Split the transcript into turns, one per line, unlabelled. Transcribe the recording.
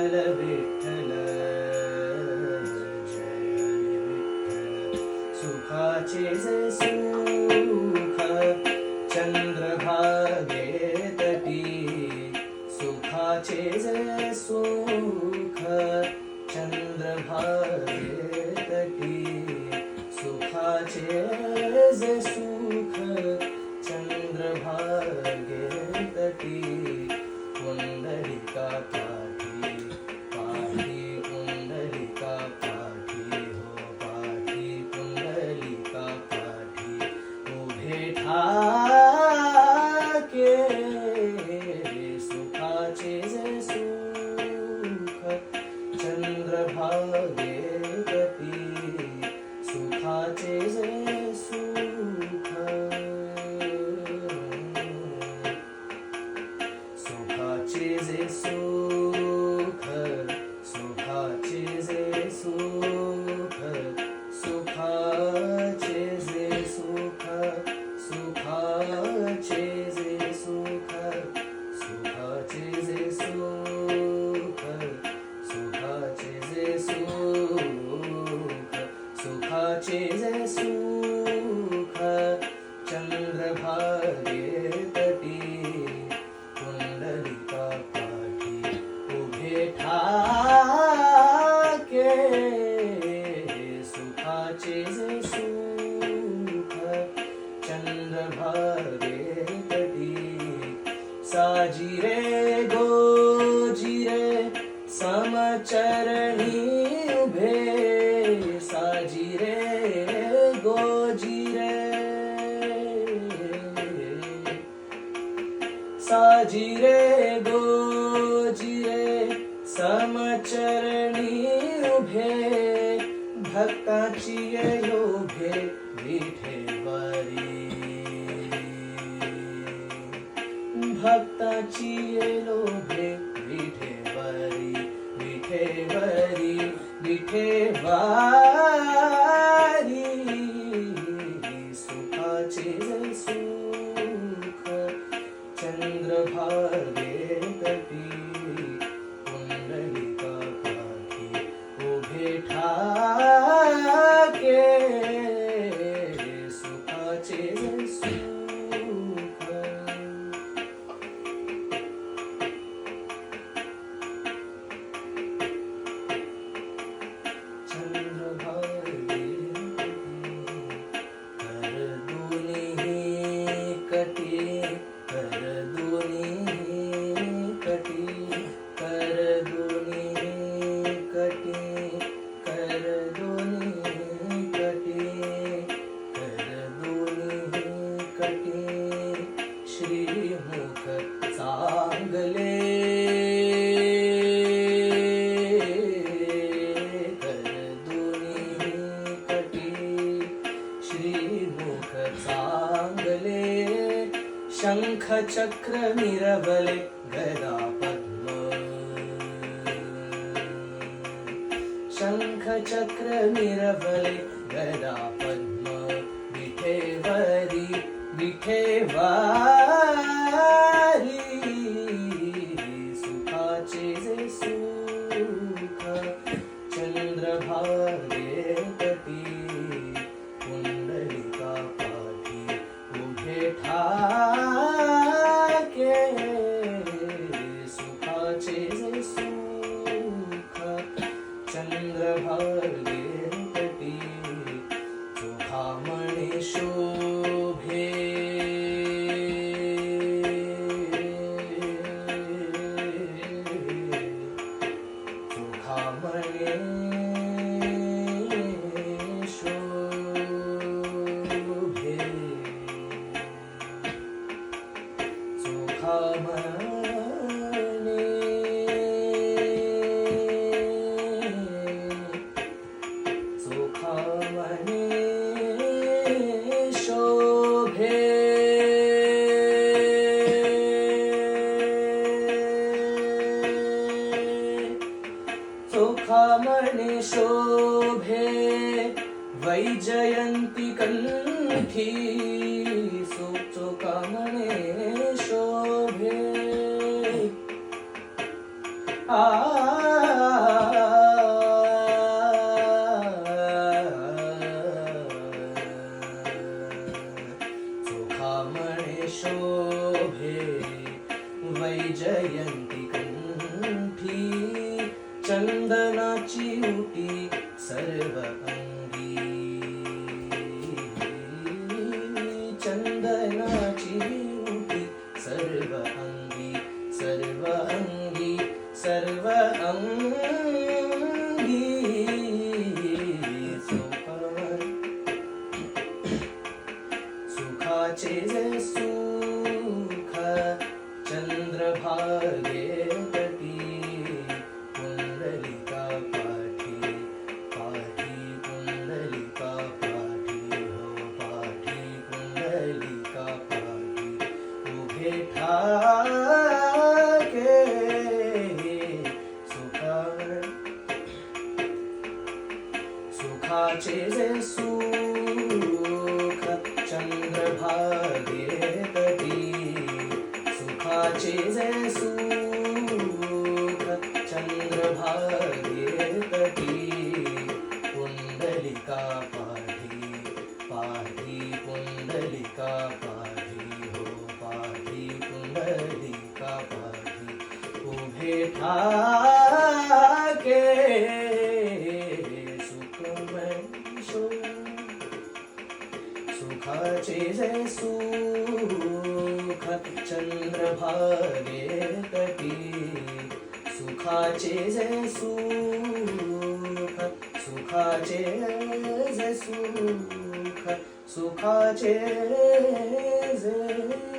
विठ्ठल विठ्ठल जय विठ्ठल सुखाचे जे सुख चंद्रभागे तटी सुखाचे जे सुख चंद्रभागे तटी सुखाचे जे सुख चंद्रभागे तटी पुंडलिका पाठी पाठी पुंडलिका पाठी हो पाठी पुंडलिका पाठी उभे ठाके सुखाचे जे सुख चंद्रभागे तटी सुखाचे जे सुख सुखाचे जे सुख सुखाचे जे सुख सुखाचे जे सुख सुखाचे जे सुख सुखाचे जे सुख सुखाचे जे सुख सुखाचे जे सुख चंद्रभागे तटी पुंडलिका पाठी उभे ठाके सुखाचे जे सुख चंद्रभागे तटी साजिरे गोजिरे समचरणी उभे साजिरे गोजिरे साजिरे गोजिरे समचरणी उभे भक्ताची योभे विठेवरी भक्ताची लोभे विठेवरी विठेवरी विठेवारी सुखाचे जे सुख चंद्रभागे तटी पुंडलिका पाठी उभे ठाके सुखाचे जे सुख चंद्रभागे कर दोन्ही कटी कर दोन्ही कटी कर दोन्ही कटी कर दोन्ही कटी कर दोन्ही कटी श्रीमुख चांगले कर दोन्ही कटी श्रीमुख चांगले शंख चक्र मिरवले गदा पद्म शंख चक्र मिरवले गदा पद्म विठेवरी विठेवारी सुखाचे जे सुख चंद्रभागे तटी पुंडलिका पाठी उभे ठाके सुखाचे जे सुख चंद्रभागे तटी सुखामणी शोभे सुखामणी शोभे सुखामणी सुखामणी शोभे सुखामणी शोभे वैजयंती कंठी सुखामणी शोभे आ सर्व अंगी चंदनाची उटी सर्व अंगी सर्व अंगी सर्व अंगी सुखाचे जे सुख चंद्रभागे तटी पुंडलिका पाठी पाठी पुंडलिका पाठी हो पाठी पुंडलिका पाठी उभे ठाके सुखाचे जे सुख चंद्रभागे तटी सुखाचे जे सुख चंद्रभागे तटी पुंडलिका पाठी पाठी पुंडलिका पाठी हो पाठी पुंडलिका पाठी उभे ठाके सुखाचे जे सुख चंद्रभागे तटी सुखाचे जे सुख सुखाचे जे सुख सुखाचे जे